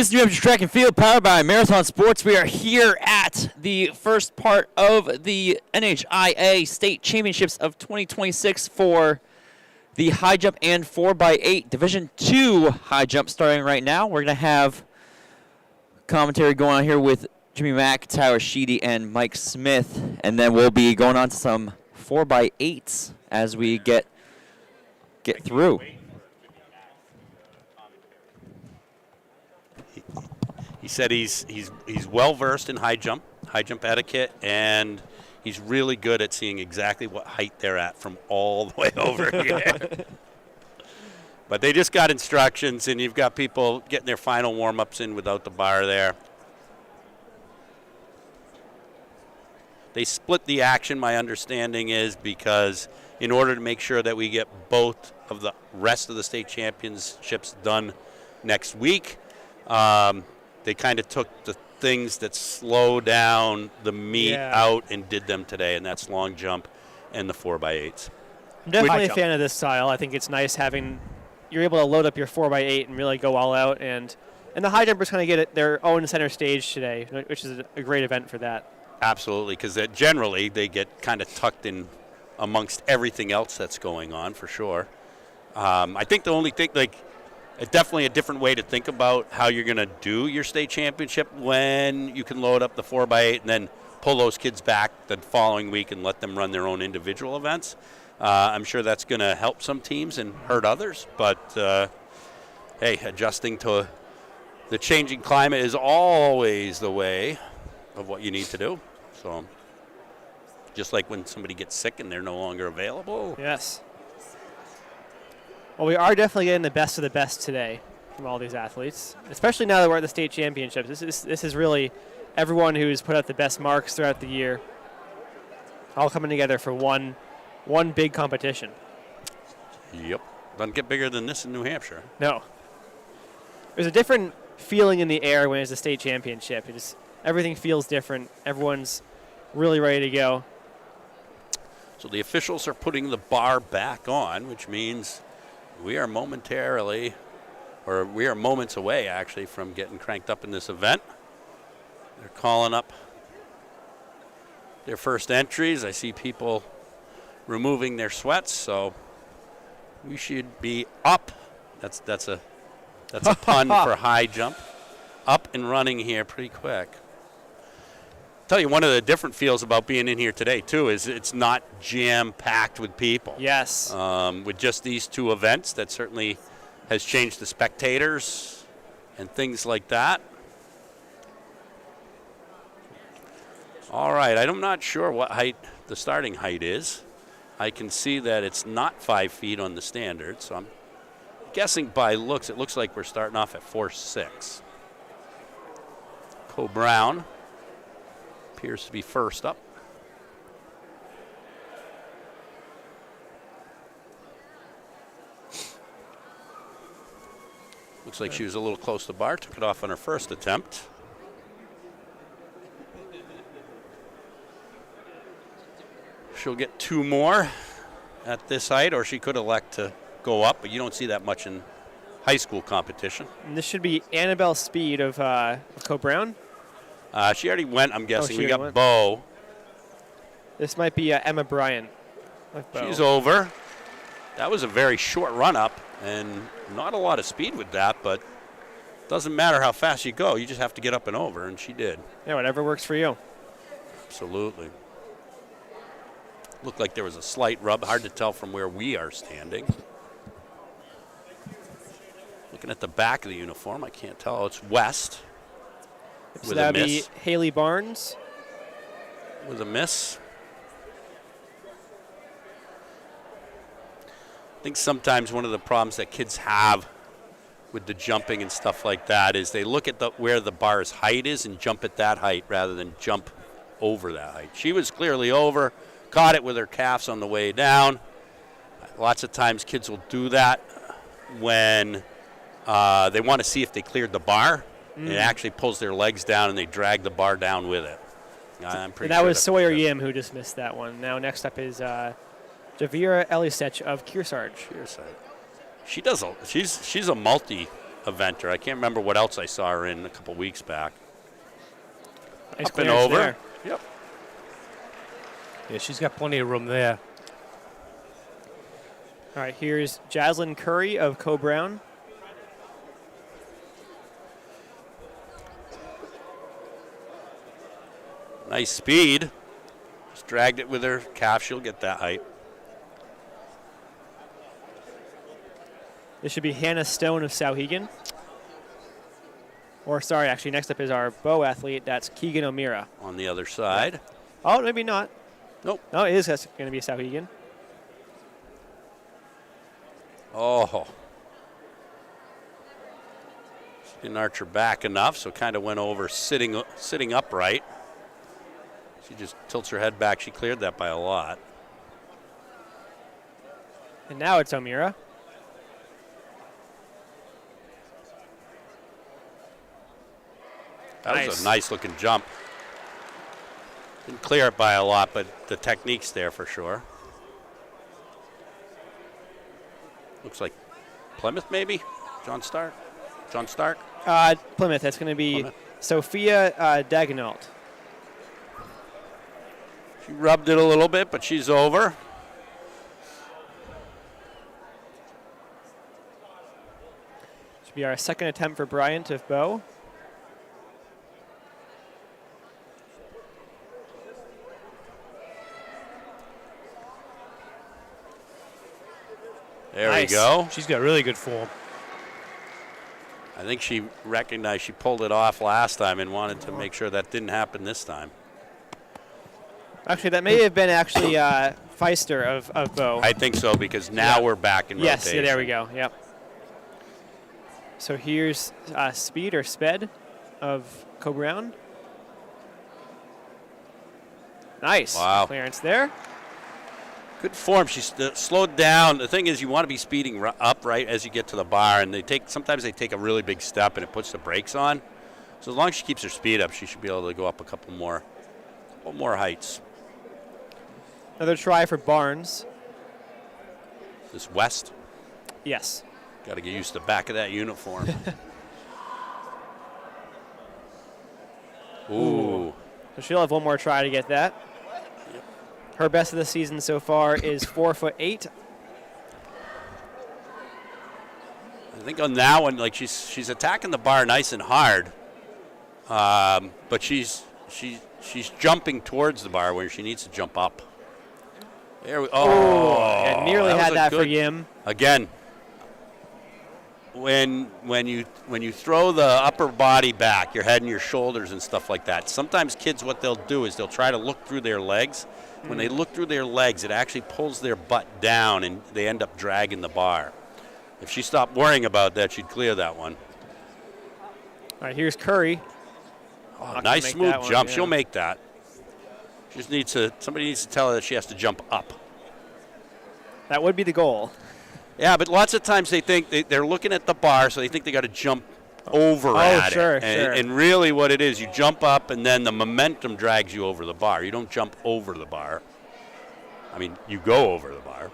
This is New Hampshire Track and Field, powered by Marathon Sports. We are here at the first part of the NHIA State Championships of 2026 for the high jump and 4x8 Division II high jump starting right now. We're going to have commentary going on here with Jimmy Mack, Tyler Sheedy, and Mike Smith, and then we'll be going on to some 4x8s as we get through. He said he's well versed in high jump etiquette, and he's really good at seeing exactly what height they're at from all the way over here. But they just got instructions, and you've got people getting their final warm-ups in without the bar there. They split the action, my understanding is, because in order to make sure that we get both of the rest of the state championships done next week, they kind of took the things that slow down the meet out and did them today, and that's long jump and the 4x8s. I'm definitely a fan of this style. I think it's nice having you're able to load up your 4x8 and really go all out, and the high jumpers kind of get their own center stage today, which is a great event for that. Absolutely, because generally they get kind of tucked in amongst everything else that's going on, for sure. I think the only thing, definitely a different way to think about how you're going to do your state championship when you can load up the 4x8 and then pull those kids back the following week and let them run their own individual events. I'm sure that's going to help some teams and hurt others, but hey, adjusting to the changing climate is always the way of what you need to do. So just like when somebody gets sick and they're no longer available. Yes. Well, we are definitely getting the best of the best today from all these athletes, especially now that we're at the state championships. This is really everyone who's put out the best marks throughout the year, all coming together for one big competition. Yep. Doesn't get bigger than this in New Hampshire. No. There's a different feeling in the air when it's a state championship. Everything feels different. Everyone's really ready to go. So the officials are putting the bar back on, which means we are moments away, actually, from getting cranked up in this event. They're calling up their first entries. I see people removing their sweats, so we should be up. That's a pun for high jump. Up and running here pretty quick. Tell you, one of the different feels about being in here today, too, is it's not jam-packed with people. Yes. With just these two events, that certainly has changed the spectators and things like that. All right, I'm not sure what height the starting height is. I can see that it's not 5 feet on the standard, so I'm guessing by looks, it looks like we're starting off at 4'6". Co Brown appears to be first up. Looks like she was a little close to the bar, took it off on her first attempt. She'll get 2 more at this height, or she could elect to go up, but you don't see that much in high school competition. And this should be Annabelle Speed of Co Brown. She already went, I'm guessing. We got Bo. This might be Emma Bryant. She's over. That was a very short run-up, and not a lot of speed with that, but doesn't matter how fast you go. You just have to get up and over, and she did. Yeah, whatever works for you. Absolutely. Looked like there was a slight rub. Hard to tell from where we are standing. Looking at the back of the uniform, I can't tell. It's West. So that would be Haley Barnes. With a miss. I think sometimes one of the problems that kids have with the jumping and stuff like that is they look at where the bar's height is and jump at that height rather than jump over that height. She was clearly over, caught it with her calves on the way down. Lots of times kids will do that when they want to see if they cleared the bar. And it actually pulls their legs down, and they drag the bar down with it. I'm pretty sure that was Sawyer Yim who just missed that one. Now next up is Javira Elisech of Kearsarge. She's a eventer. I can't remember what else I saw her in a couple weeks back. Nice Up and clearance over. there. Yep. Yeah, she's got plenty of room there. All right, here's Jaslyn Curry of Co-Brown. Nice speed. Just dragged it with her calf. She'll get that height. This should be Hannah Stone of Sauhegan. Or, sorry, actually, next up is our bow athlete. That's Keegan O'Meara. On the other side. Oh, maybe not. Nope. No, it is going to be Sauhegan. Oh. She didn't arch her back enough, so kind of went over sitting upright. She just tilts her head back. She cleared that by a lot. And now it's O'Meara. That was a nice looking jump. Didn't clear it by a lot, but the technique's there for sure. Looks like Plymouth, maybe? John Stark? Plymouth. That's going to be Plymouth. Sophia Dagenalt. She rubbed it a little bit, but she's over. Should be our second attempt for Bryant of bow. There Nice. we go. She's got really good form. I think she recognized she pulled it off last time and wanted to make sure that didn't happen this time. Actually, that may have been actually Feister of bow. I think so, because now we're back in Yes, rotation. yeah, there we go. Yep. So here's Speed or Sped of Co-Brown. Nice. Wow. Clearance there. Good form. She's slowed down. The thing is, you want to be speeding up right as you get to the bar, and sometimes they take a really big step and it puts the brakes on. So as long as she keeps her speed up, she should be able to go up a couple more heights. Another try for Barnes. This West, Yes. got to get used to the back of that uniform. Ooh. So she'll have one more try to get that. Her best of the season so far is 4'8". I think on that one, like she's attacking the bar nice and hard, but she's jumping towards the bar where she needs to jump up. There we And nearly that was had a that for good- Yim. Again, when you throw the upper body back, your head and your shoulders and stuff like that, sometimes kids, what they'll do is they'll try to look through their legs. When they look through their legs, it actually pulls their butt down and they end up dragging the bar. If she stopped worrying about that, she'd clear that one. All right, here's Curry. Oh, Not nice gonna make smooth that one, jump. yeah. She'll make that. She just somebody needs to tell her that she has to jump up. That would be the goal. Yeah, but lots of times they think they're looking at the bar, so they think they got to jump over at sure, it. sure. And really what it is, you jump up and then the momentum drags you over the bar. You don't jump over the bar. I mean, you go over the bar.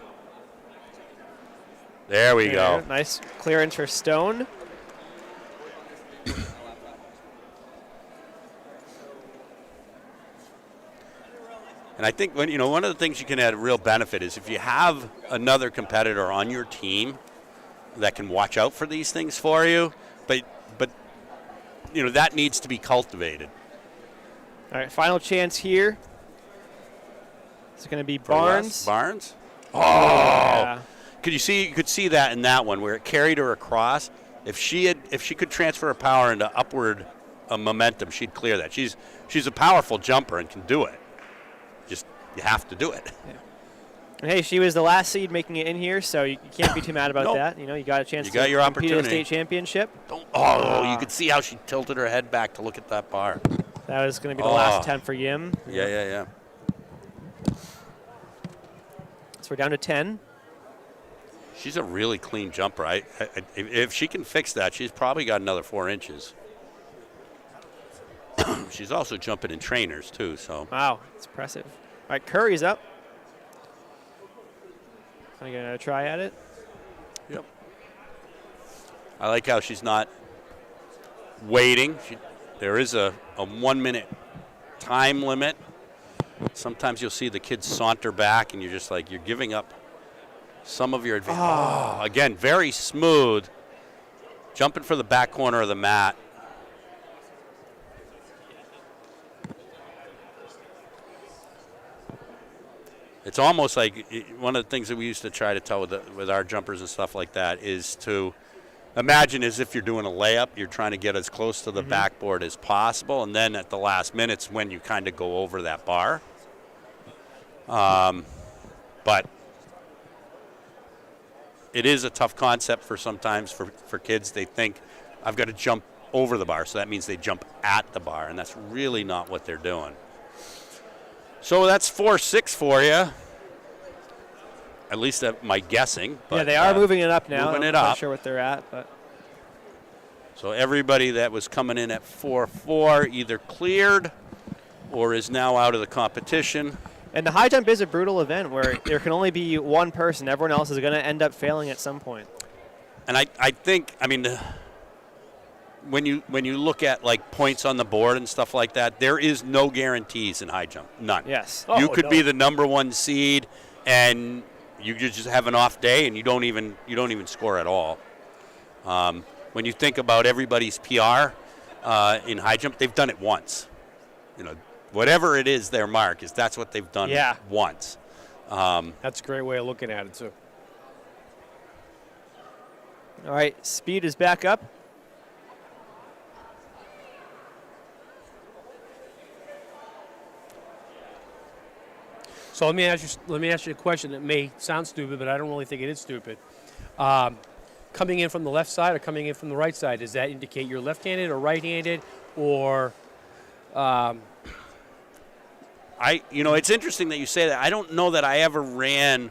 There we go. Nice clearance for Stone. And I think one of the things you can add a real benefit is if you have another competitor on your team that can watch out for these things for you, but that needs to be cultivated. All right, final chance here. It's going to be For Wes. Barnes. Barnes? Oh! Yeah. You could see that in that one where it carried her across. If she could transfer her power into upward momentum, she'd clear that. She's a powerful jumper and can do it. Just you have to do it. Yeah. And hey, she was the last seed making it in here, so you can't be too mad about Nope. that. You got a chance You to got your compete in a opportunity. state championship. You could see how she tilted her head back to look at that bar. That was going to be the last attempt for Yim. Yeah. So we're down to 10. She's a really clean jumper. If she can fix that, she's probably got another 4 inches. She's also jumping in trainers, too. So Wow, that's impressive. All right, Curry's up. I'm going to try at it. Yep. I like how she's not waiting. There is a 1 minute time limit. Sometimes you'll see the kids saunter back, and you're just like, you're giving up some of your advantage. Oh, again, very smooth. Jumping for the back corner of the mat. It's almost like one of the things that we used to try to tell with our jumpers and stuff like that is to imagine as if you're doing a layup, you're trying to get as close to the backboard as possible, and then at the last minute's when you kind of go over that bar. But it is a tough concept sometimes for kids. They think, I've got to jump over the bar, so that means they jump at the bar, and that's really not what they're doing. So that's 4-6 for you. At least my guessing. But, yeah, they are moving it up now. Moving it I'm up. not sure what they're at, but so everybody that was coming in at 4-4 either cleared or is now out of the competition. and the high jump is a brutal event where there can only be one person. Everyone else is going to end up failing at some point. And I think, I mean, when you look at like points on the board and stuff like that, there is no guarantees in high jump, none. Yes. You could be the number one seed, and you just have an off day, and you don't even score at all. When you think about everybody's PR in high jump, they've done it once. You know, whatever it is, their mark is that's what they've done once. That's a great way of looking at it too. All right, speed is back up. So let me ask you a question that may sound stupid, but I don't really think it is stupid. Coming in from the left side or coming in from the right side, does that indicate you're left-handed or right-handed, or? It's interesting that you say that. I don't know that I ever ran.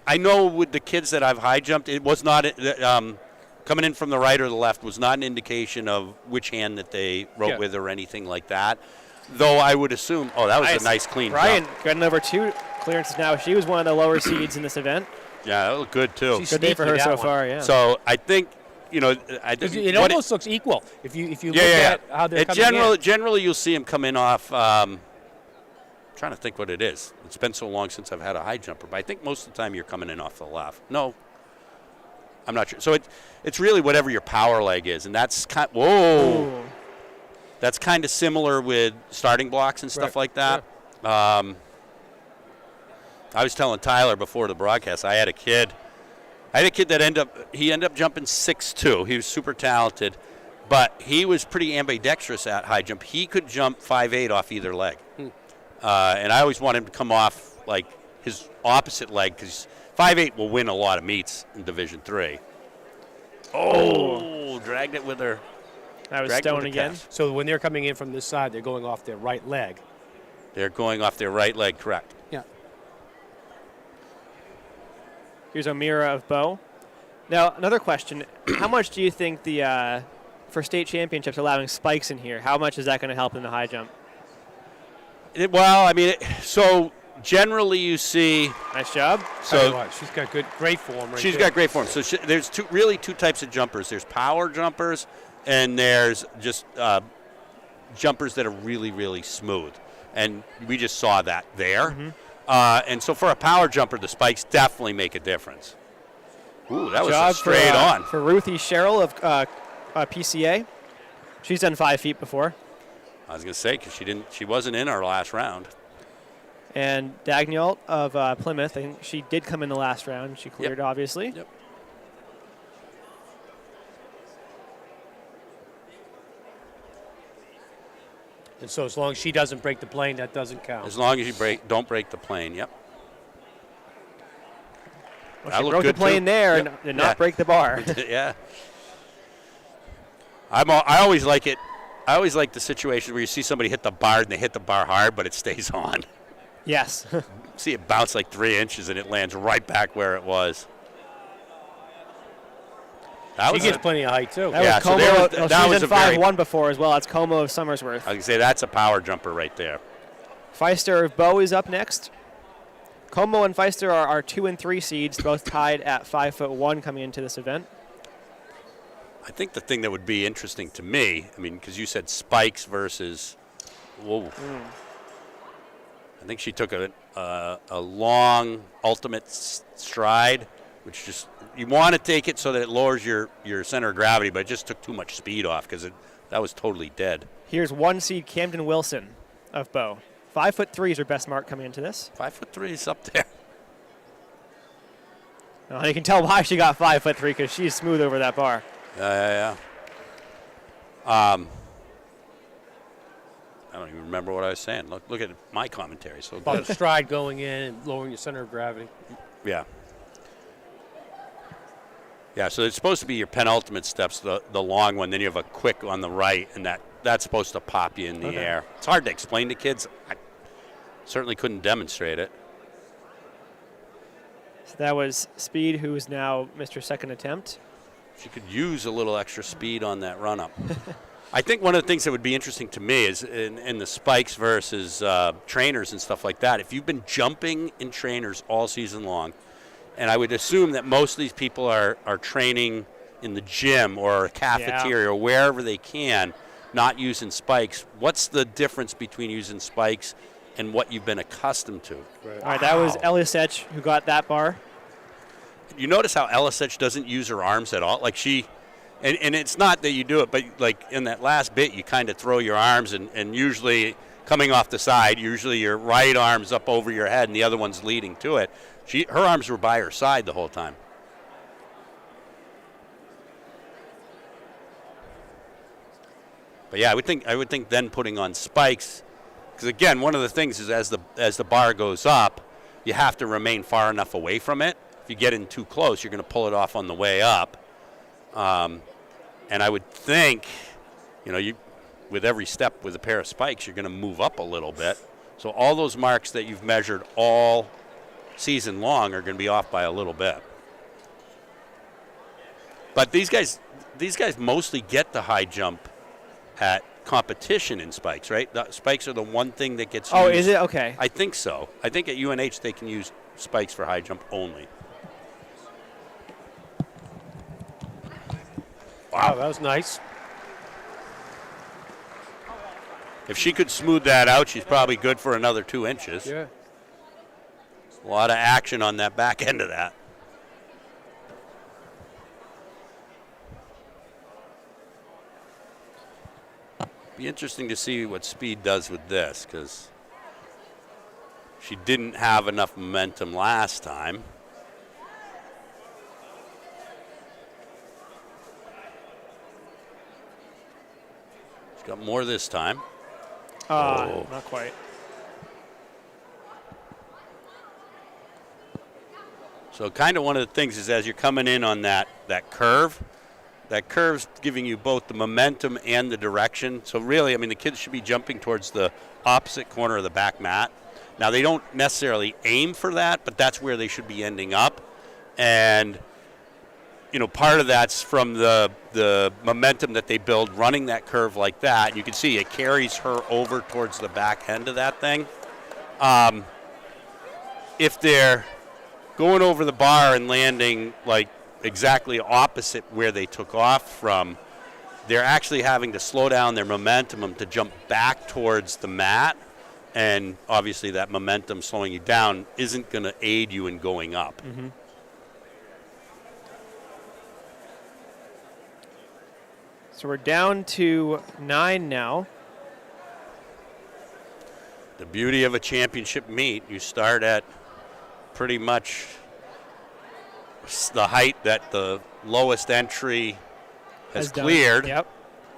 I know with the kids that I've high jumped, it was not coming in from the right or the left was not an indication of which hand that they wrote with or anything like that. Though I would assume, that was a nice clean Brian jump. getting over 2 clearances now. She was one of the lower seeds in this event. Yeah, that looked good too. Good day for her so far. Yeah. So I think, I think it almost looks equal if you look at how they're coming in. Generally, you'll see them come in off. Trying to think what it is. It's been so long since I've had a high jumper, but I think most of the time you're coming in off the left. No, I'm not sure. So it's really whatever your power leg is, and that's that's kind of similar with starting blocks and stuff like that. I was telling Tyler before the broadcast, I had a kid that ended up jumping 6'2". He was super talented, but he was pretty ambidextrous at high jump. He could jump 5'8" off either leg. And I always want him to come off like his opposite leg because 5'8" will win a lot of meets in Division III. Dragged it with her. That was Stone again. Calf. So when they're coming in from this side, they're going off their right leg. They're going off their right leg, correct. Yeah. Here's O'Meara of Bow. Now, another question. How much do you think for state championships allowing spikes in here, how much is that going to help in the high jump? So generally you see. Nice job. So she's got great form. She's got great form. So there's two types of jumpers. There's power jumpers, and there's just jumpers that are really, really smooth. And we just saw that there. Mm-hmm. And so for a power jumper, the spikes definitely make a difference. Ooh, that was Job a straight on. For Ruthie Sherrill of PCA. She's done 5 feet before. I was going to say, because she wasn't in our last round. And Dagnall of Plymouth, I think she did come in the last round. She cleared, obviously. Yep. And so as long as she doesn't break the plane, that doesn't count. As long as you don't break the plane, yep. Well, she broke the plane there and did not break the bar. Yeah. I always like it. I always like the situation where you see somebody hit the bar and they hit the bar hard, but it stays on. Yes. See it bounce like 3 inches and it lands right back where it was. She gets plenty of height, too. That was Como. She's done 5'1" before as well. That's Como of Somersworth. I was going to say, that's a power jumper right there. Feister of Bow is up next. Como and Feister are 2 and 3 seeds, both tied at 5'1" coming into this event. I think the thing that would be interesting to me, I mean, because you said spikes versus, whoa. I think she took a long ultimate stride, which just, you want to take it so that it lowers your center of gravity, but it just took too much speed off because that was totally dead. Here's 1 seed Camden Wilson of Bow. 5'3" is her best mark coming into this. 5'3" is up there. You can tell why she got 5'3" because she's smooth over that bar. Yeah. I don't even remember what I was saying. Look at my commentary. So About good. the stride going in and lowering your center of gravity. Yeah. Yeah, so it's supposed to be your penultimate steps, the long one. Then you have a quick on the right, and that's supposed to pop you in the air. It's hard to explain to kids. I certainly couldn't demonstrate it. So that was Speed, who is now Mr. Second Attempt. She could use a little extra speed on that run-up. I think one of the things that would be interesting to me is in the spikes versus trainers and stuff like that, if you've been jumping in trainers all season long, and I would assume that most of these people are training in the gym or a cafeteria or wherever they can, not using spikes, what's the difference between using spikes and what you've been accustomed to? Right. All right, that was Eliasech who got that bar. You notice how Eliasech doesn't use her arms at all? Like she, and it's not that you do it, but like in that last bit, you kind of throw your arms and usually coming off the side, usually your right arm's up over your head and the other one's leading to it. Her arms were by her side the whole time. But yeah, I would think then putting on spikes, because again, one of the things is as the bar goes up, you have to remain far enough away from it. If you get in too close, you're going to pull it off on the way up. And I would think, with every step with a pair of spikes, you're going to move up a little bit. So all those marks that you've measured all season long are going to be off by a little bit. But these guys mostly get the high jump at competition in spikes, right? The spikes are the one thing that gets used. Oh, is it? Okay. I think so. I think at UNH they can use spikes for high jump only. Wow, that was nice. If she could smooth that out, she's probably good for another 2 inches. Yeah. A lot of action on that back end of that. Be interesting to see what Speed does with this, because she didn't have enough momentum last time. She's got more this time. Not quite. So kind of one of the things is as you're coming in on that curve's giving you both the momentum and the direction. So really, I mean, the kids should be jumping towards the opposite corner of the back mat. Now, they don't necessarily aim for that, but that's where they should be ending up. And, part of that's from the momentum that they build running that curve like that. And you can see it carries her over towards the back end of that thing. If they're going over the bar and landing like exactly opposite where they took off from, they're actually having to slow down their momentum to jump back towards the mat. And obviously that momentum slowing you down isn't going to aid you in going up. Mm-hmm. So we're down to 9 now. The beauty of a championship meet, you start at pretty much the height that the lowest entry has cleared. Yep.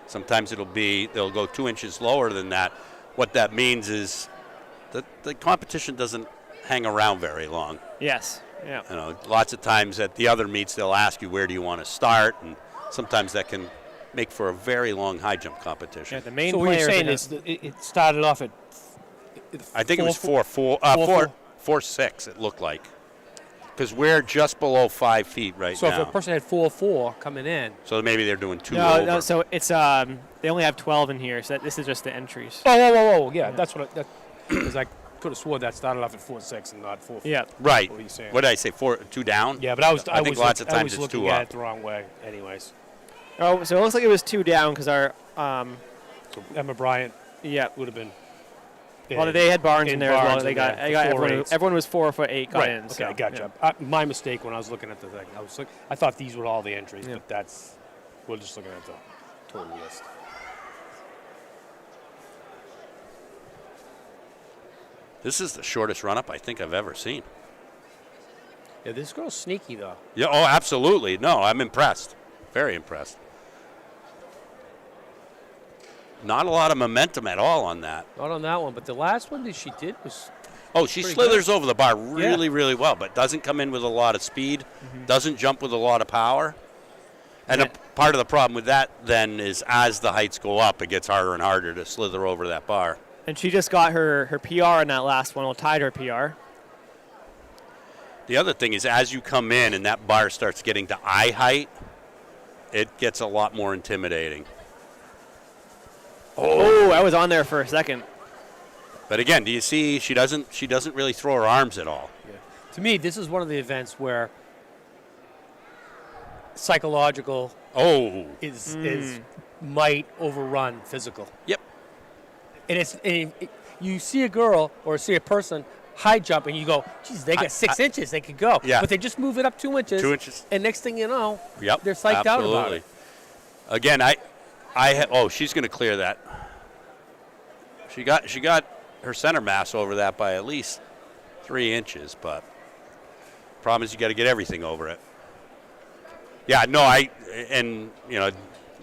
Sometimes they'll go 2 inches lower than that. What that means is that the competition doesn't hang around very long. Yes. Yeah. Lots of times at the other meets they'll ask you where do you want to start, and sometimes that can make for a very long high jump competition. Yeah, the main So what you're players saying is it started off at I think it was 4.6 it looked like, because we're just below 5 feet right so now. if a person had 4.4 coming in. So maybe they're doing 2 over. No, so it's they only have 12 in here, so this is just the entries. Whoa. Yeah, that's what because I could have sworn that started off at 4.6 and not 4.4. Yeah. Right. What are you saying? What did I say? 2 down? Yeah, but I think lots of times it's looking 2 at up. it the wrong way anyways. Oh, so it looks like it was 2 down because our So Emma Bryant yeah. would have been. Well, they had Barnes in there as well. Barnes They in got, there they for got four everyone. eights. Everyone was 4'8" got Right. in. Okay, so, I gotcha. My mistake when I was looking at the thing. I thought these were all the entries, Yeah. but we're just looking at the total list. This is the shortest run-up I think I've ever seen. Yeah, this girl's sneaky though. Yeah, oh, absolutely. No, I'm impressed. Very impressed. Not a lot of momentum at all on that. Not on that one, but the last one that she did was. Oh, she Pretty slithers over the bar really, really well, but doesn't come in with a lot of speed, doesn't jump with a lot of power. And Yeah. part of the problem with that then is as the heights go up, it gets harder and harder to slither over that bar. And she just got her PR in that last one. Well, tied her PR. The other thing is as you come in and that bar starts getting to eye height, it gets a lot more intimidating. Oh, I was on there for a second. But again, do you see she doesn't really throw her arms at all. To me, this is one of the events where psychological is might overrun physical. Yep. And you see a girl or see a person high jump and you go, geez, they got 6 inches, they could go. Yeah. But they just move it up 2 inches. 2 inches. And next thing you know, Yep. they're psyched out about it. Again, she's going to clear that. She got her center mass over that by at least 3 inches, but problem is you got to get everything over it. Yeah, no,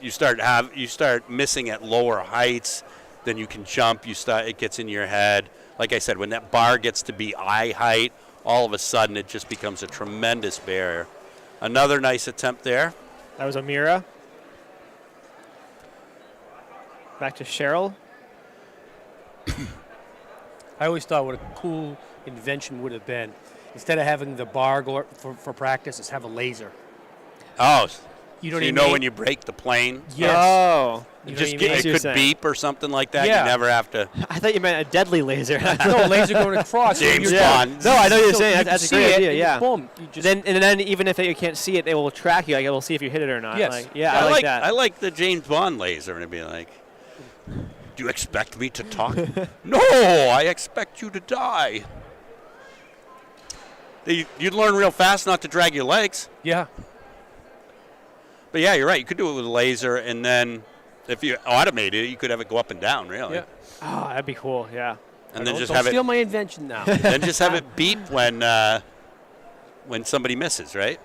you start missing at lower heights, then you can jump. It gets in your head. Like I said, when that bar gets to be eye height, all of a sudden it just becomes a tremendous barrier. Another nice attempt there. That was Amira. Back to Cheryl. I always thought what a cool invention would have been, instead of having the bar go for practice, is have a laser. Oh, You so know you what I know mean? when you break the plane? Yes. Oh. You know Just what I mean? it you're could saying. beep or something like that. Yeah. You never have to. I thought you meant a deadly laser. No, laser going across. James You're- Bond. No, I know what you're So saying. you That's can a great see it, idea. and Yeah. Boom. You just, Then even if you can't see it, they will track you. Like, it will see if you hit it or not. Yes. Like, yeah, I like that. I like the James Bond laser, and it'd be like, "Do you expect me to talk? No, I expect you to die." You'd learn real fast not to drag your legs. yeah. But yeah, you're right. You could do it with a laser, and then if you automated it, you could have it go up and down, really. Yeah. Oh, that'd be cool. Yeah. And then just Don't have steal it. my invention now. Then just have it beep when somebody misses, right?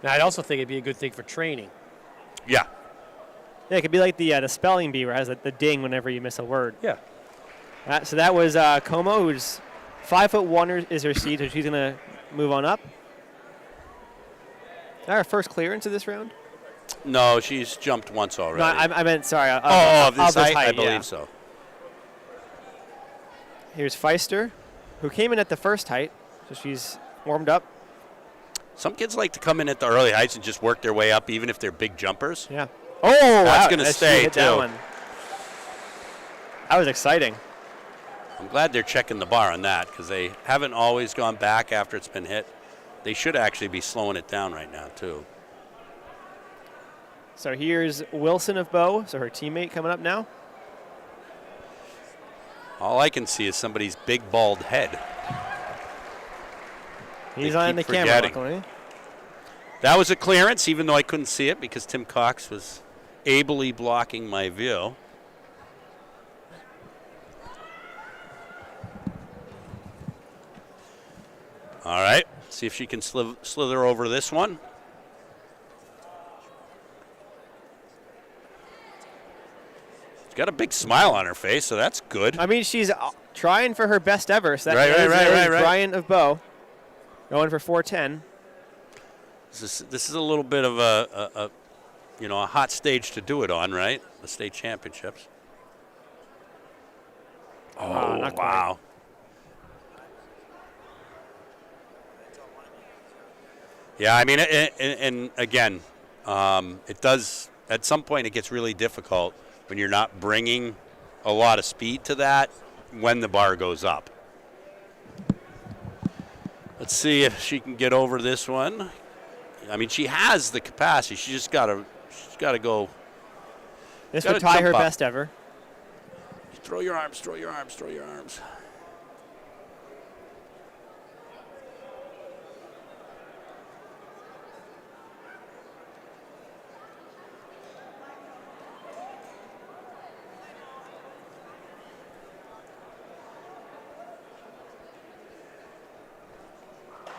Now, I'd also think it'd be a good thing for training. Yeah. Yeah, it could be like the spelling bee where it has the ding whenever you miss a word. Yeah. So that was Como, who's 5'1" is her seed, so she's gonna move on up. Is that our first clearance of this round? No, she's jumped once already. No, I meant sorry. of this height? I yeah. believe so. Here's Feister, who came in at the first height, so she's warmed up. Some kids like to come in at the early heights and just work their way up, even if they're big jumpers. Yeah. Oh, That's wow, gonna she stay, hit that too. one. That was exciting. I'm glad they're checking the bar on that because they haven't always gone back after it's been hit. They should actually be slowing it down right now, too. So here's Wilson of Bow, so her teammate coming up now. All I can see is somebody's big bald head. He's They on the keep camera, forgetting. luckily. That was a clearance, even though I couldn't see it because Tim Cox was ably blocking my view. All right, see if she can slither over this one. She's got a big smile on her face, so that's good. I mean, she's trying for her best ever. So that Right, is right. Brian of Bow, going for 410. This is a little bit of a hot stage to do it on, right? The state championships. Oh, not quite. wow. Yeah, I mean, and again, it does, at some point it gets really difficult when you're not bringing a lot of speed to that when the bar goes up. Let's see if she can get over this one. I mean, she has the capacity. She's got to go. This Gotta would tie her jump up. best ever. Throw your arms, throw your arms, throw your arms.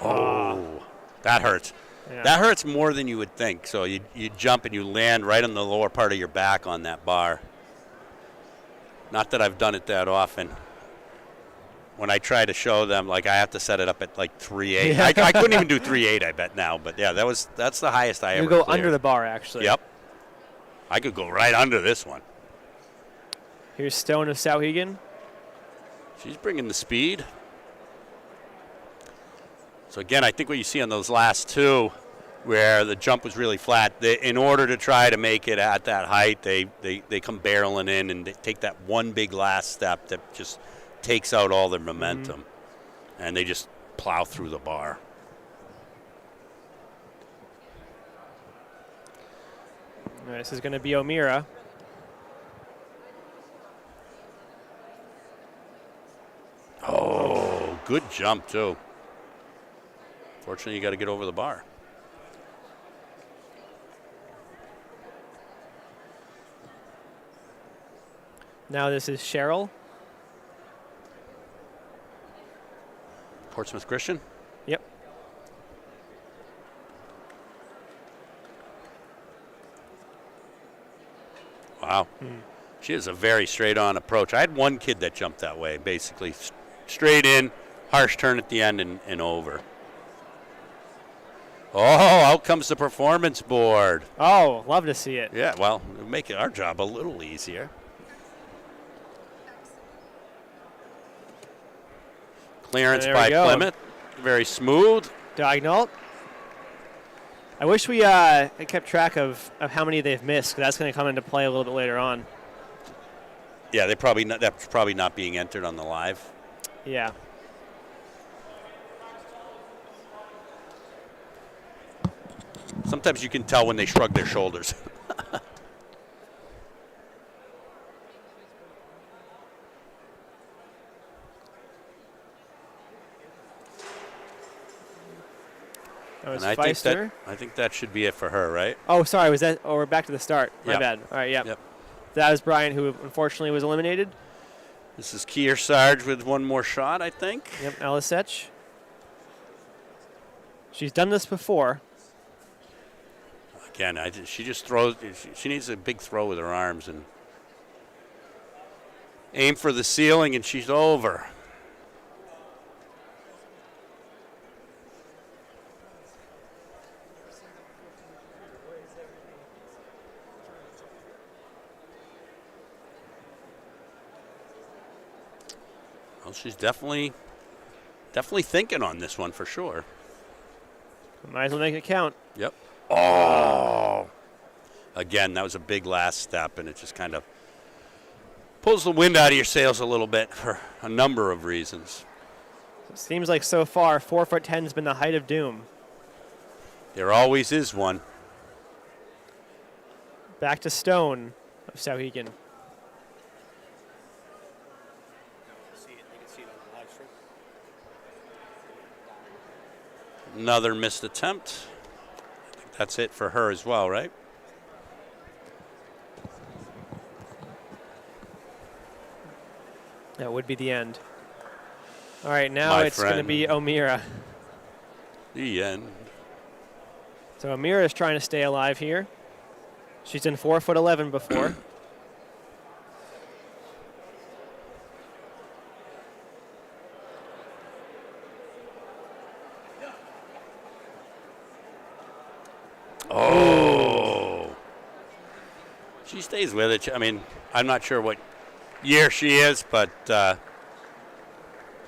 Oh, that hurts. Yeah. That hurts more than you would think. So you jump and you land right on the lower part of your back on that bar. Not that I've done it that often. When I try to show them, like I have to set it up at like 3.8. Yeah. I couldn't even do 3.8, I bet now. But yeah, that's the highest I You ever go cleared. under the bar, actually. Yep. I could go right under this one. Here's Stone of Sauhegan. She's bringing the speed. So again, I think what you see on those last two, where the jump was really flat, in order to try to make it at that height, they come barreling in and they take that one big last step that just takes out all their momentum, and they just plow through the bar. All right, this is going to be O'Meara. Oh, good jump too. Fortunately, you got to get over the bar. Now this is Cheryl. Portsmouth Christian. Yep. Wow. She has a very straight-on approach. I had one kid that jumped that way, basically straight in, harsh turn at the end, and over. Oh, out comes the performance board. Oh, love to see it. Yeah, well, it'll make our job a little easier. Clearance There we by go. Plymouth. Very smooth. Diagonal. I wish we had kept track of how many they've missed, 'cause that's going to come into play a little bit later on. Yeah, that's probably not being entered on the live. Yeah. Sometimes you can tell when they shrug their shoulders. That was And Feister. I think that should be it for her, right? Oh, sorry. Was that? Oh, we're back to the start. My Yep. bad. All right. Yep. Yep. That was Brian, who unfortunately was eliminated. This is Kier Sarge with one more shot, I think. Yep. Alisech. She's done this before. Again, she just throws. She needs a big throw with her arms and aim for the ceiling, and she's over. Well, she's definitely thinking on this one for sure. Might as well make it count. Yep. Oh! Again, that was a big last step, and it just kind of pulls the wind out of your sails a little bit for a number of reasons. It seems like so far, 4'10" has been the height of doom. There always is one. Back to Stone of Sauhegan. Another missed attempt. I think that's it for her as well, right? That would be the end. All right, now My it's going to friend. be O'Meara. The end. So O'Meara is trying to stay alive here. She's in 4'11" before. Oh. She stays with it. I mean, I'm not sure what year she is, but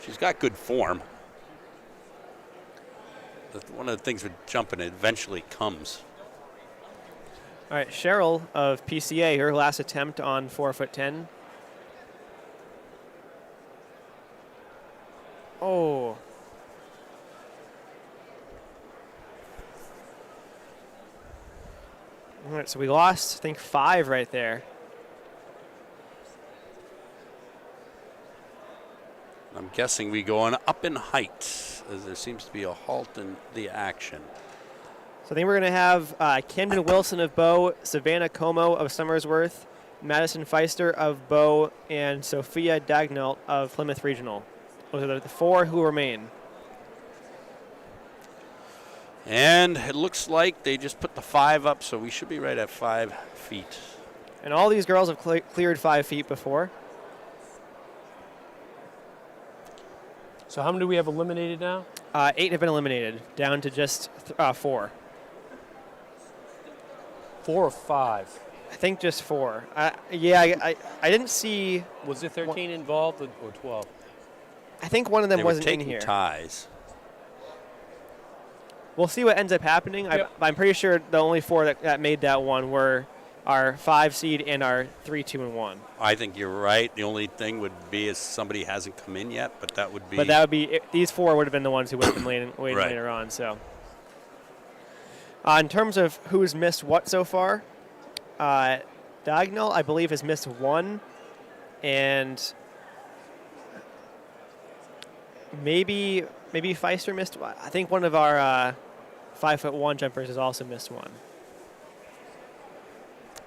she's got good form. That's one of the things with jumping, it eventually comes. All right, Cheryl of PCA, her last attempt on 4'10". Oh. All right, so we lost, I think, 5 right there. I'm guessing we go on up in height, as there seems to be a halt in the action. So I think we're going to have Camden Wilson of Bow, Savannah Como of Somersworth, Madison Feister of Bow, and Sophia Dagnall of Plymouth Regional. Those are the 4 who remain. And it looks like they just put the 5 up, so we should be right at 5 feet. And all these girls have cleared 5 feet before. So how many do we have eliminated now? 8 have been eliminated, down to just 4. 4 or 5? I think just 4. I didn't see. Was there 13 involved or 12? I think one of them They were wasn't in taking here. ties. We'll see what ends up happening. Yep. I'm pretty sure the only 4 that made that one were our 5 seed and our 3, 2, and 1. I think you're right. The only thing would be is somebody hasn't come in yet, but that would be. But that would be these 4 would have been the ones who would have been waiting Right. later on. So, in terms of who's missed what so far, Dagnall I believe has missed 1, and maybe Feister missed. I think one of our 5'1" jumpers has also missed 1.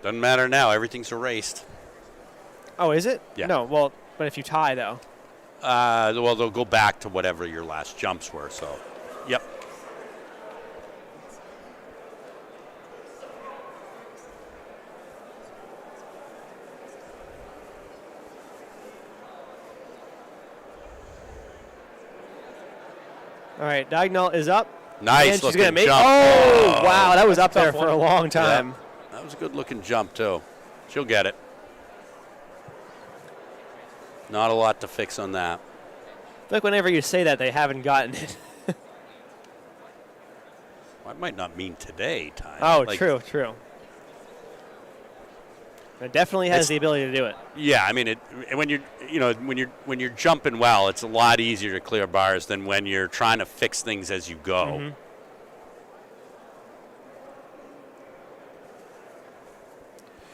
Doesn't matter now. Everything's erased. Oh, is it? Yeah. No. Well, but if you tie though. Well, they'll go back to whatever your last jumps were. So, yep. All right, Dagnall is up. Nice and she's looking gonna make. jump. Oh, wow, that was up there Tough for a one. long time. Yeah, that was a good looking jump too. She'll get it. Not a lot to fix on that. I feel like whenever you say that, they haven't gotten it. Well, it might not mean today, Ty. Oh, Like, true. It definitely has It's- the ability to do it. Yeah, I mean, when you're jumping well, it's a lot easier to clear bars than when you're trying to fix things as you go. Mm-hmm.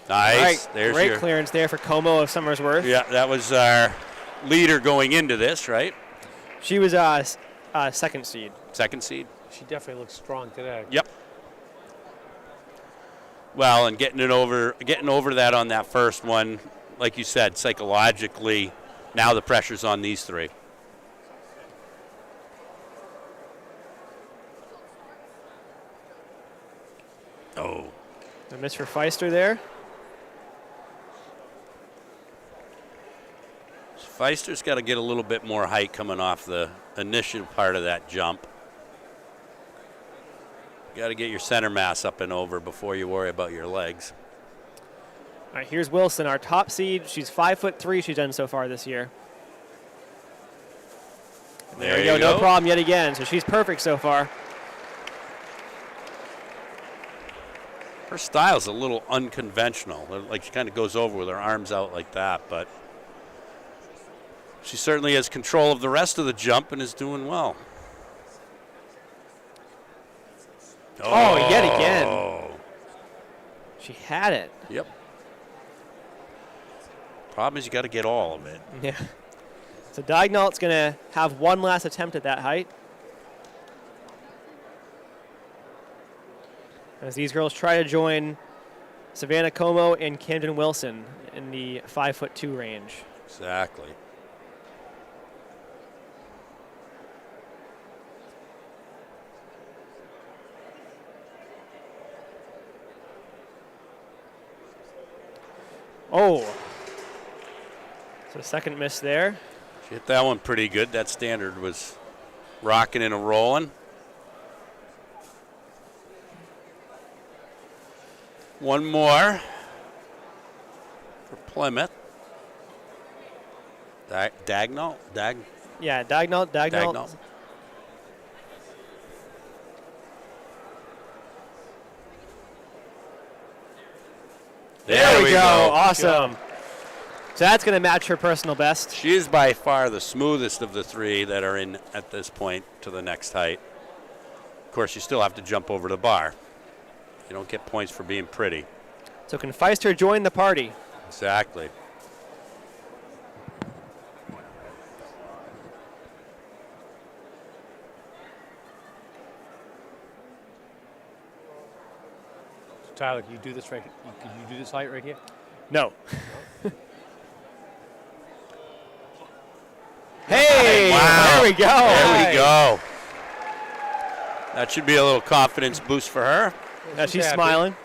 Nice. All right, There's great your clearance there for Como of Somersworth. Yeah, that was our leader going into this, right? She was second seed. Second seed. She definitely looks strong today. Yep. Well, and getting over that on that first one, like you said, psychologically, now the pressure's on these 3. Oh. A miss for Feister there. Feister's got to get a little bit more height coming off the initial part of that jump. Got to get your center mass up and over before you worry about your legs. All right, here's Wilson, our top seed. She's 5'3" she's done so far this year. There you you go. No go. problem yet again. So she's perfect so far. Her style's a little unconventional. Like she kind of goes over with her arms out like that, but she certainly has control of the rest of the jump and is doing well. Oh, yet again. She had it. Yep. Problem is you got to get all of it. Yeah. So Dagnall's going to have one last attempt at that height. As these girls try to join Savannah Como and Camden Wilson in the 5'2" range. Exactly. Oh. So second miss there. She hit that one pretty good. That standard was rocking and a rolling. One more for Plymouth. Dagnall? Yeah, Dagnall. Dagnall. There we go. Awesome. So that's going to match her personal best. She is by far the smoothest of the 3 that are in at this point to the next height. Of course, you still have to jump over the bar. You don't get points for being pretty. So can Feister join the party? Exactly. Tyler, can you do this right? Can you do this height right here? No. Hey, Wow. there we go. There we go. That should be a little confidence boost for her. Now she's happy. smiling.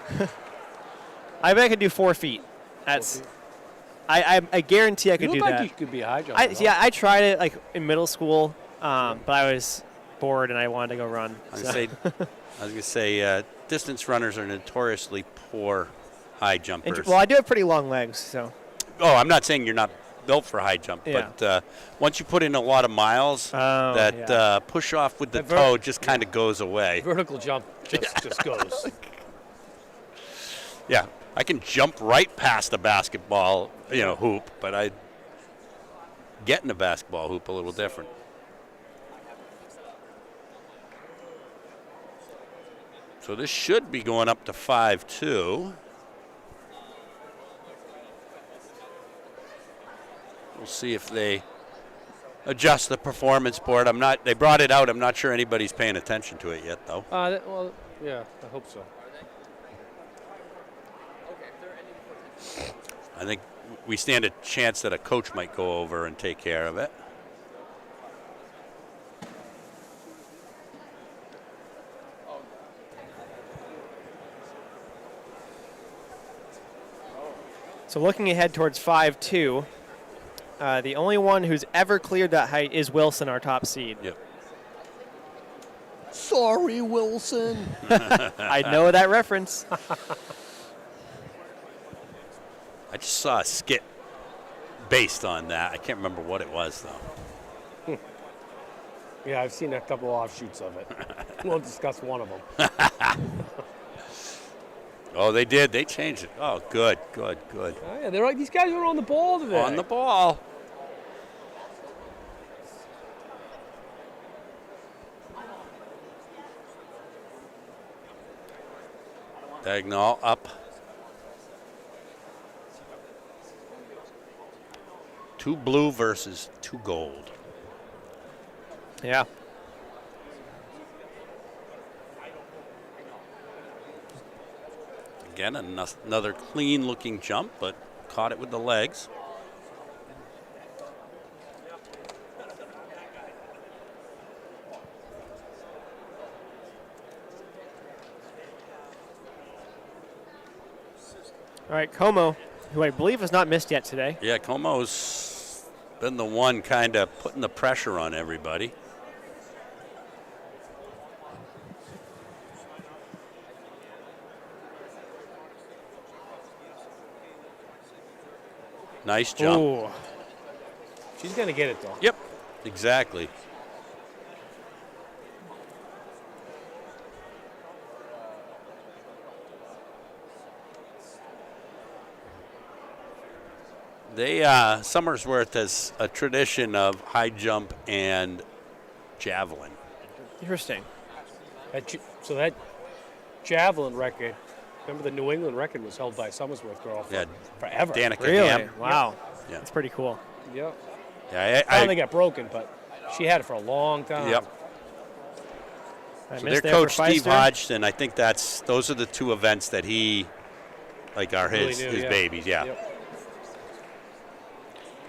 I bet I could do 4 feet. That's. I guarantee I You could look do like that. you could be a high jumper. Yeah, I tried it like in middle school, but I was bored and I wanted to go run. I was so. gonna say, distance runners are notoriously poor high jumpers. Well, I do have pretty long legs, so. Oh, I'm not saying you're not built for high jump, Yeah. but once you put in a lot of miles, that push off with the That toe just kind of goes away. Vertical jump just goes. Yeah, I can jump right past a basketball, hoop, but I get in a basketball hoop a little different. So this should be going up to 5-2. We'll see if they adjust the performance board. They brought it out. I'm not sure anybody's paying attention to it yet, though. Well, yeah, I hope so. I think we stand a chance that a coach might go over and take care of it. So looking ahead towards 5-2, the only one who's ever cleared that height is Wilson, our top seed. Yep. Sorry, Wilson. I know that reference. I just saw a skit based on that. I can't remember what it was, though. Yeah, I've seen a couple offshoots of it. We'll discuss one of them. Oh, they did. They changed it. Oh, good. Oh, yeah, they're like, these guys are on the ball today. On the ball. Dagnall up. 2 blue versus 2 gold. Yeah. Again, another clean-looking jump, but caught it with the legs. All right, Como, who I believe has not missed yet today. Yeah, Como's been the one kind of putting the pressure on everybody. Nice jump. Ooh. She's going to get it, though. Yep, exactly. Somersworth has a tradition of high jump and javelin. Interesting. So that javelin record, remember the New England record was held by a Somersworth girl for forever. Danica Really? Ham. Wow. Yeah. That's pretty cool. Yep. Yeah, I don't think it got broken, but she had it for a long time. Yep. I So missed their there coach for Steve Feister. Hodgson, I think those are the 2 events that he are Really his knew, his yeah. babies. Yeah. Yep.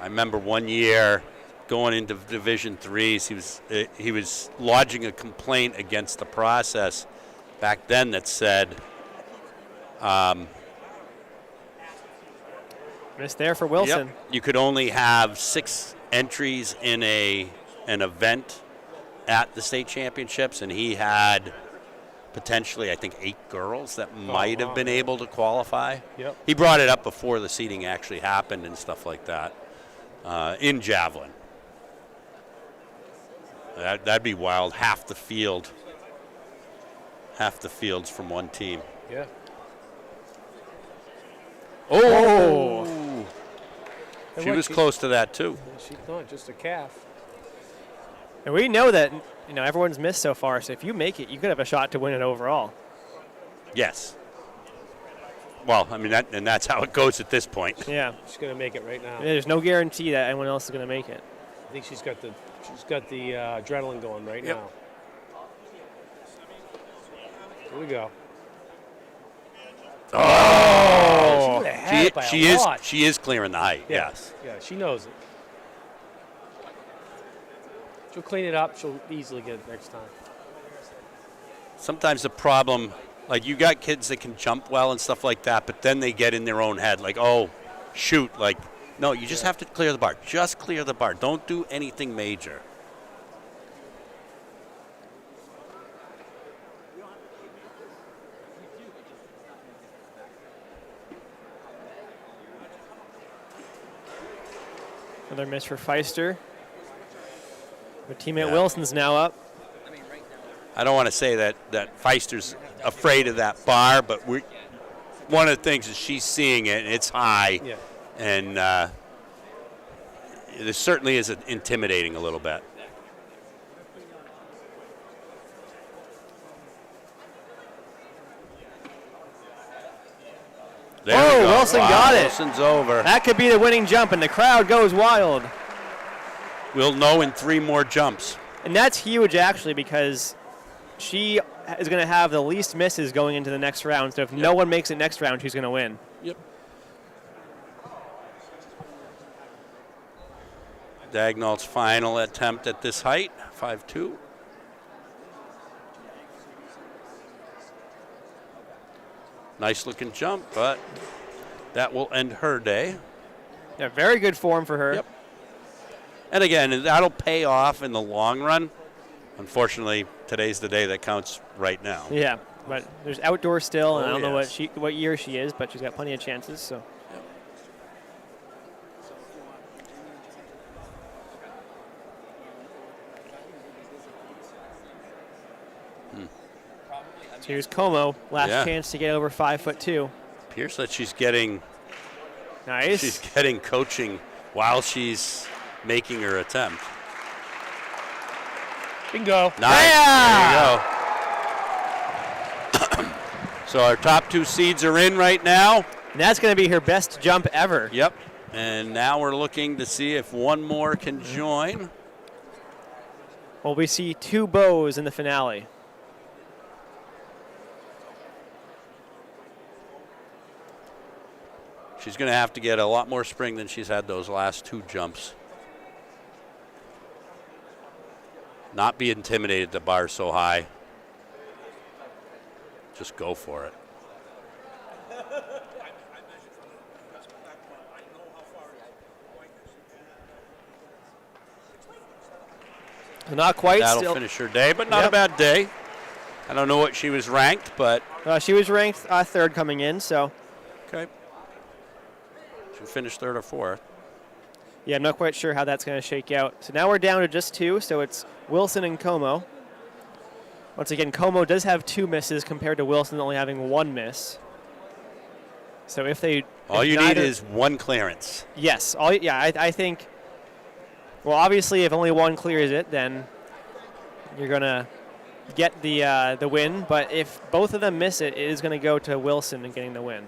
I remember one year going into Division IIIs, he was lodging a complaint against the process back then that said, Missed there for Wilson. yep, you could only have 6 entries in an event at the state championships, and he had potentially, I think, 8 girls that might have been able to qualify. Yep. He brought it up before the seating actually happened and stuff like that in javelin. That'd be wild. Half the field's from one team. Yeah. Oh. And She what, was close to that too. She's not just a calf. And we know that everyone's missed so far, so if you make it, you could have a shot to win it overall. Yes. Well, I mean, that's how it goes at this point. Yeah. She's going to make it right now. There's no guarantee that anyone else is going to make it. I think she's got the adrenaline going right now. Here we go. Oh, She she is clearing the height. Yeah. Yes. Yeah, she knows it. She'll clean it up. She'll easily get it next time. Sometimes the problem, like you got kids that can jump well and stuff like that, but then they get in their own head, like, oh, shoot, like, no, you just have to clear the bar. Just clear the bar. Don't do anything major. Another miss for Feister. Her teammate Wilson's now up. I don't want to say that Feister's afraid of that bar, but one of the things is she's seeing it, and it's high, and it certainly is intimidating a little bit. Oh, Wilson got it. Wilson's over. That could be the winning jump, and the crowd goes wild. We'll know in 3 more jumps. And that's huge, actually, because she is going to have the least misses going into the next round. So if no one makes it next round, she's going to win. Yep. Dagnall's final attempt at this height, 5.2. Nice looking jump, but that will end her day. Yeah, very good form for her. Yep. And again, that'll pay off in the long run. Unfortunately, today's the day that counts right now. Yeah, but there's outdoor still, and I don't know yes. what year she is, but she's got plenty of chances. So. Yep. So here's Como, last chance to get over 5'2". Appears that she's getting Nice. She's getting coaching while she's making her attempt. Bingo. Nice. Yeah. There you go. So our top 2 seeds are in right now. And that's going to be her best jump ever. Yep. And now we're looking to see if one more can join. Well, we see 2 bows in the finale. She's going to have to get a lot more spring than she's had those last 2 jumps. Not be intimidated, the bar's so high. Just go for it. Not quite. That'll still. finish her day, but not a bad day. I don't know what she was ranked, but... She was ranked 3rd coming in, so... Okay. She finished 3rd or 4th. Yeah, I'm not quite sure how that's going to shake out. So now we're down to just 2, so it's Wilson and Como. Once again, Como does have 2 misses compared to Wilson only having 1 miss. So if they... All you need is 1 clearance. Yes. I think... Well, obviously, if only 1 clears it, then you're going to get the win. But if both of them miss it, it is going to go to Wilson and getting the win.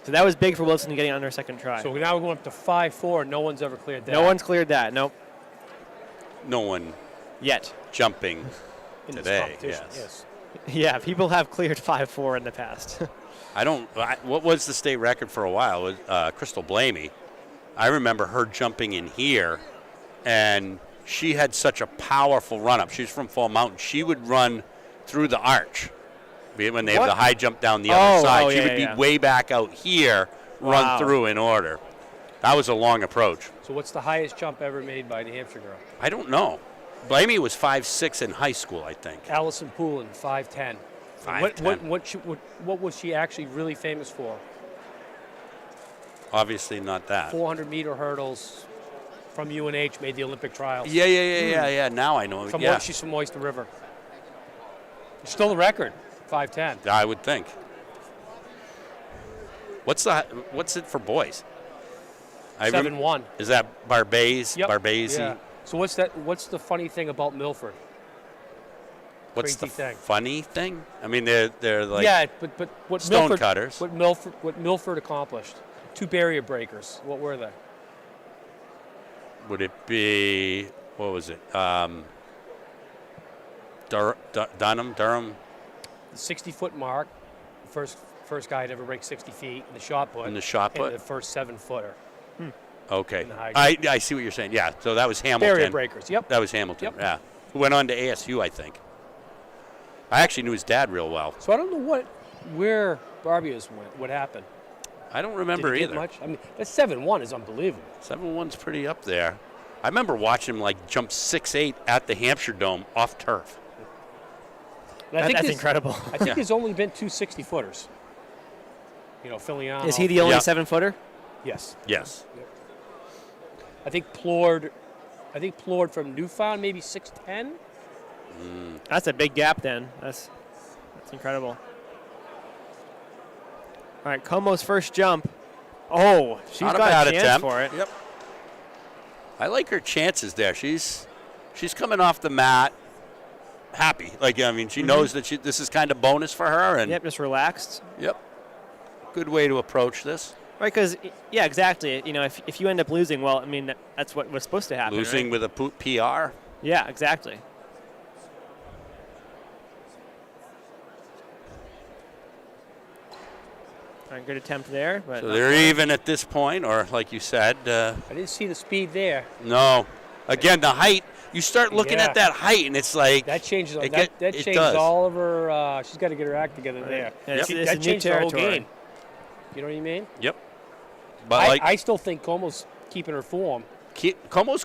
So that was big for Wilson getting on her 2nd try. So now we're going up to 5-4. No one's ever cleared that. No one's cleared that. Nope. No one Yet. jumping in this today. competition. Yes. Yeah, people have cleared 5-4 in the past. What was the state record for a while? Was Crystal Blamey. I remember her jumping in here, and she had such a powerful run-up. She was from Fall Mountain. She would run through the arch when they have the high jump down the other side. She would be way back out here, run through in order. That was a long approach. So what's the highest jump ever made by a New Hampshire girl? I don't know. Blamey was 5'6" in high school, I think. Allison Poulin, 5'10". 5'10". What was she actually really famous for? Obviously not that. 400-meter hurdles from UNH, made the Olympic trials. Yeah. Now I know. She's from Oyster River. It's still the record, 5'10". I would think. What's it for boys? 7'1". Is that Barbese? Yep. Barbese? Yeah. So what's the funny thing about Milford? What's Crazy the thing. funny thing? I mean, they're like Yeah, but what stone Milford, cutters. What Milford accomplished. 2 barrier breakers. What were they? Would it be, what was it? Durham? The 60-foot mark. First guy to ever break 60 feet in the shot put. In the shot put? And the first 7-footer. Okay. In the high I see what you're saying. Yeah, so that was Hamilton. Barrier breakers. Yep. That was Hamilton, Yep. yeah. Who went on to ASU, I think. I actually knew his dad real well. So I don't know where Barbius went. What happened? I don't remember Did he get either. much? I mean, that 7-1 is unbelievable. 7-1's pretty up there. I remember watching him like jump 6'8" at the Hampshire Dome off turf. And I think That's there's- incredible. I think there's only been 2 60-footers. You know, Filiano. Is he the only Yeah. 7-footer? Yes. Yes. I think Plord from Newfound, maybe 6'10". That's a big gap then. That's incredible. All right, Como's first jump. Oh, she's Not a got bad a chance attempt. for it. Yep. I like her chances there. She's coming off the mat happy. Like, I mean, she knows that this is kind of bonus for her. And Yep, just relaxed. Yep. Good way to approach this. Right, because, yeah, exactly. You know, if you end up losing, well, I mean, that's what was supposed to happen. Losing right? with a PR. Yeah, exactly. All right, good attempt there. But So not they're quite. even at this point, or like you said, I didn't see the speed there. no. Again, the height. You start looking Yeah. at that height, and it's like That changes. It That it changes does. all of her. She's got to get her act together there. Yeah, it's That new changed the whole territory. game. You know what I mean? Yep. But I still think Como's keeping her form. Como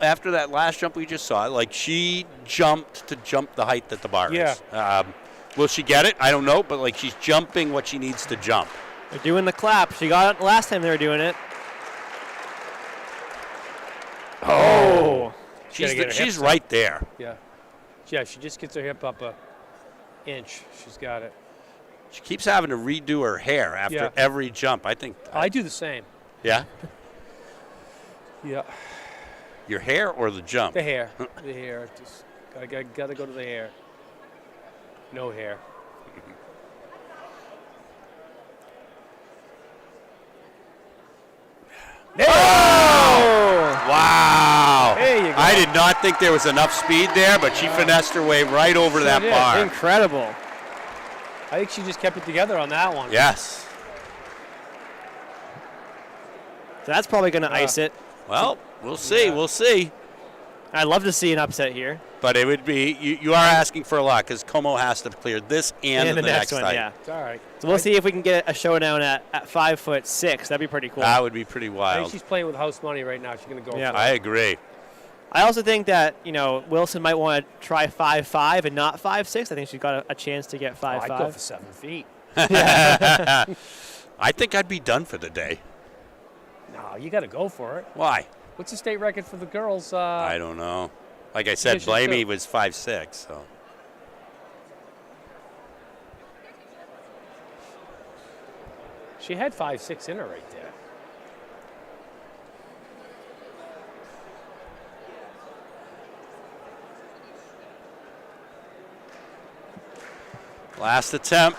after that last jump we just saw, like she jumped to jump the height that the bar is. Will she get it? I don't know, but like she's jumping what she needs to jump. They're doing the clap. She got it last time they were doing it. Oh. Gotta get her She's hips right there. Yeah. Yeah. She just gets her hip up a inch. She's got it. She keeps having to redo her hair after Yeah. every jump. I think. I do the same. Yeah. Yeah. Your hair or the jump? The hair. The hair. Just gotta go to the hair. No hair. Wow. There you go. I did not think there was enough speed there, but she finessed her way right over that did. bar. Incredible. I think she just kept it together on that one. Yes. So that's probably going to ice it. Well, we'll see. Yeah. We'll see. I'd love to see an upset here. But it would be, you are asking for a lot because Como has to clear this and, the next one, height. yeah. It's all right. So we'll see if we can get a showdown at 5'6". That'd be pretty cool. That would be pretty I think wild. she's playing with house money right now. She's gonna go. Yeah. For I it. agree. I also think that, you know, Wilson might want to try 5'5" and not 5'6". I think she's got a chance to get Oh, 5'5". I'd go for 7 feet. I think I'd be done for the day. No, you got to go for it. Why? What's the state record for the girls? I don't know. Like I said, Position Blamey two. was 5'6", so. She had 5'6" in her right there. Last attempt.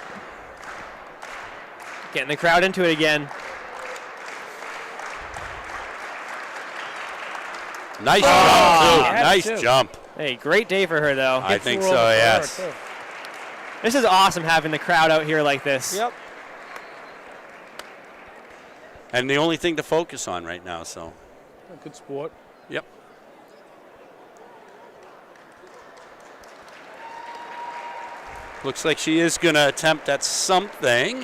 Getting the crowd into it again. Nice jump, too. Yeah, Nice too. jump. Hey, great day for her, though. I Hits think the so, roll for her, yes. too. This is awesome having the crowd out here like this. Yep. And the only thing to focus on right now, so. Good sport. Yep. Looks like she is going to attempt at something.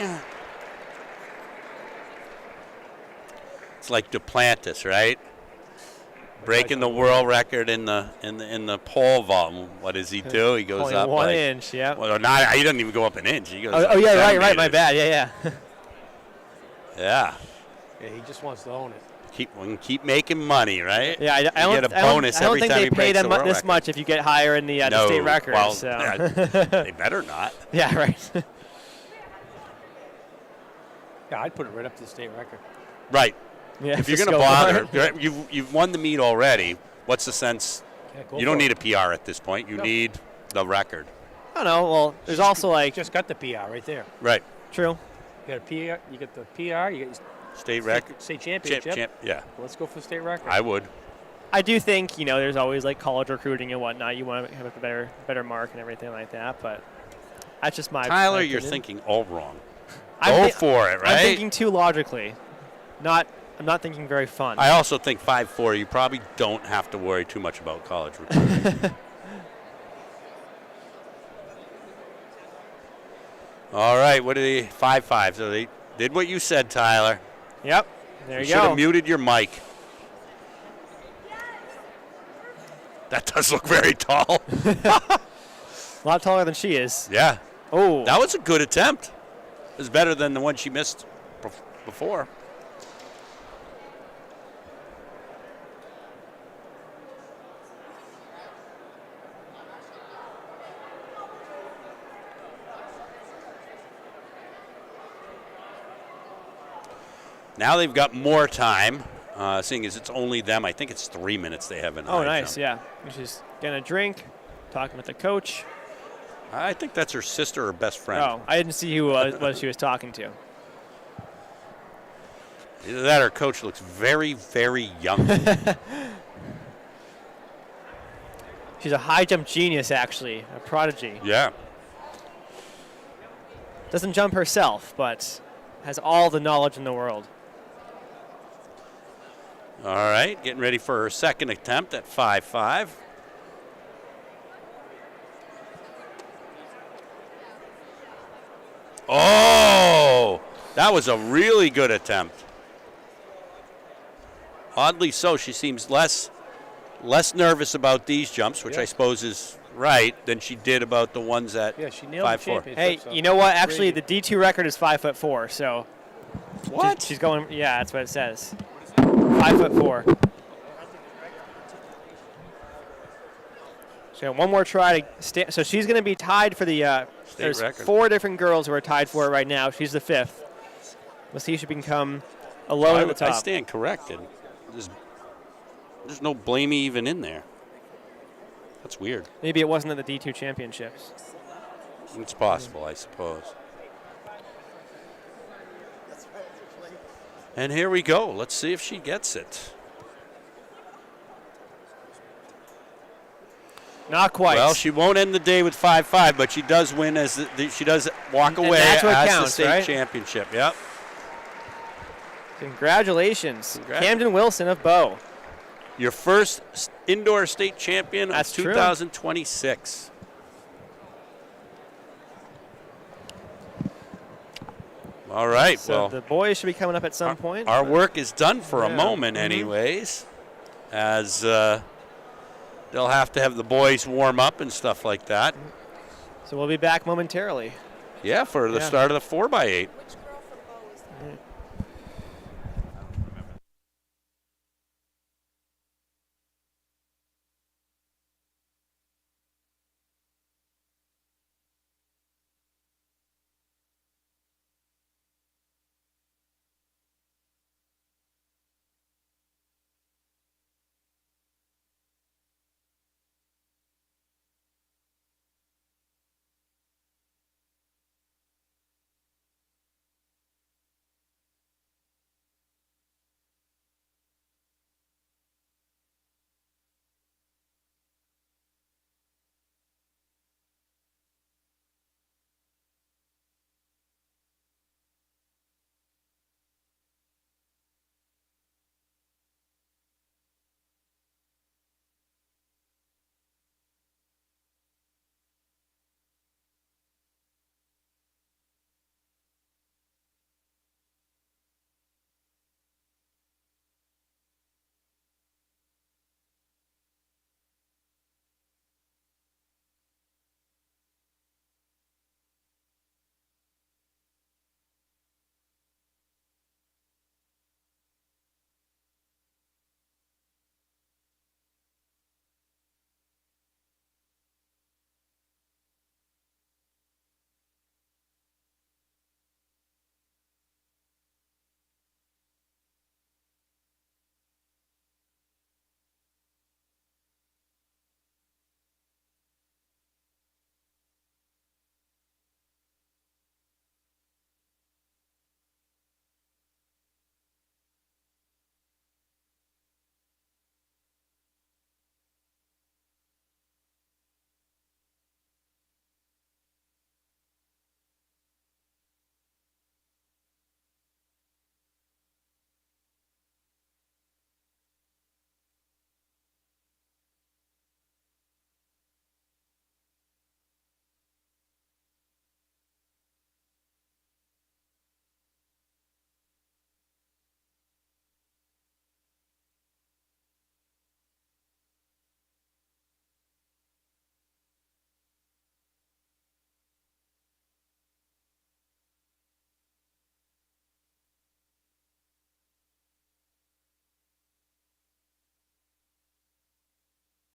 It's like Duplantis, right? Breaking the world record in the pole vault. What does he do? He goes Only up 1 like, inch, yeah. well, not. He doesn't even go up an inch. He goes. Oh, up yeah, 10 right, my meters. bad. Yeah. Yeah. Yeah, he just wants to own it. We can keep making money, right? Yeah, I You don't, get a I don't- bonus I don't every think time they he pay breaks them the world this record. much if you get higher in the No, state record. well, so. yeah, they better not. Yeah, right. Yeah, I'd put it right up to the state record. Right. Yeah, If you're just going to go for bother, it. you've won the meet already. What's the sense? Yeah, go You don't for need it. a PR at this point. You No. need The record. I don't know. Well, there's also like Just got the PR right there. Right. true. You got a PR. You get the PR. You get State record. state championship. Yeah. Let's go for state record. I would. I do think there's always like college recruiting and whatnot. You want to have a better mark and everything like that. But that's just my Tyler, my you're opinion. thinking all wrong. I'm Go for it, right? I'm thinking too logically. I'm not thinking very fun. I also think 5'4", you probably don't have to worry too much about college recruiting. All right, what are they? 5'5". So they did what you said, Tyler. Yep. There you should have go. muted your mic. That does look very tall. A lot taller than she is. Yeah. Oh. That was a good attempt. It was better than the one she missed before. Now they've got more time, seeing as it's only them. I think it's 3 minutes they have in Oh, high nice. jump. Yeah. She's getting a drink, talking with the coach. I think that's her sister or best friend. Oh, I didn't see who what she was talking to. Either that or coach looks very, very young. She's a high jump genius, actually, a prodigy. Yeah. Doesn't jump herself, but has all the knowledge in the world. All right, getting ready for her second attempt at 5'5". Oh, that was a really good attempt. Oddly so, she seems less nervous about these jumps, which Yeah. I suppose is right, than she did about the ones at Yeah, she nailed 5'4". the Hey, championship. so you know what? Actually, really- the D2 record is 5'4", so What? she's going. Yeah, that's what it says. 5'4". So one more try to stay. So she's going to be tied for the. There's record. 4 different girls who are tied for it right now. She's the 5th. Let's see if she can come alone at the I top. stand corrected. There's no blamey even in there. That's weird. Maybe it wasn't at the D2 championships. It's possible, I suppose. And here we go. Let's see if she gets it. Not quite. Well, she won't end the day with 5'5", but she does win as she does walk And away that's what as the counts, state right? championship. Yep. Congratulations, Congrats. Camden Wilson of Bow. Your first indoor state champion That's of true. 2026. All right. So well, the boys should be coming up at some point. our work is done for a Yeah. moment, anyways, as they'll have to have the boys warm up and stuff like that. So we'll be back momentarily. Yeah, for the Yeah. start of the 4x8.